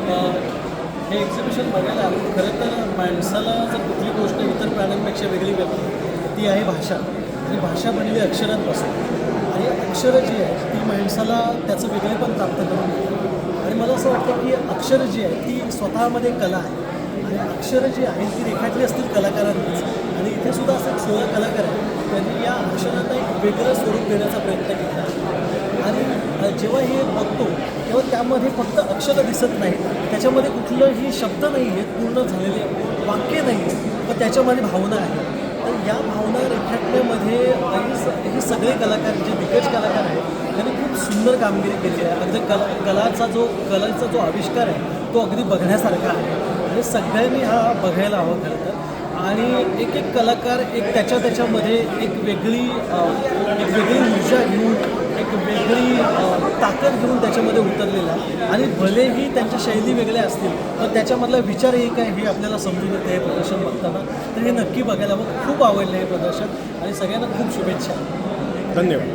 हे एक्झिबिशन बघायला आलं खरं तर माणसाला जर कुठली गोष्ट इतर प्राण्यांपेक्षा वेगळी करते ती आहे भाषा. आणि भाषा बनली अक्षरांपासून आणि अक्षरं जी आहेत ती माणसाला त्याचं वेगळेपण प्राप्त करून देते. आणि मला असं वाटतं की अक्षरं जी आहे ती स्वतःमध्ये कला आहे आणि अक्षरं जी आहेत ती रेखाटली असतील कलाकारांनीच. आणि इथे सुद्धा असं एक 16 कलाकार आहेत त्यांनी या अक्षरांना एक वेगळं स्वरूप देण्याचा प्रयत्न केला. आणि जेव्हा हे बघतो तेव्हा त्यामध्ये फक्त अक्षरं दिसत नाहीत, त्याच्यामध्ये कुठलंही शब्द नाही आहेत, पूर्ण झालेले वाक्य नाही आहेत, पण त्याच्यामध्ये भावना आहे. तर या भावना रेखाटण्यामध्ये हे सगळे कलाकार जे दिग्गज कलाकार आहेत त्यांनी खूप सुंदर कामगिरी केली आहे. अगदी कलेचा जो आविष्कार आहे तो अगदी बघण्यासारखा आहे आणि सगळ्यांनी हा बघायला हवा खरं तर. आणि एक एक कलाकार एक त्याच्यामध्ये एक वेगळी ऊर्जा घेऊन एक वेगळी ताकद घेऊन त्याच्यामध्ये उतरलेला आहे. आणि भलेही त्यांच्या शैली वेगळ्या असतील पण त्याच्यामधला विचार एक आहे हे आपल्याला समजून येतं हे प्रदर्शन बघताना. तर हे नक्की बघायला खूप आवडलं हे प्रदर्शन आणि सगळ्यांना खूप शुभेच्छा. धन्यवाद.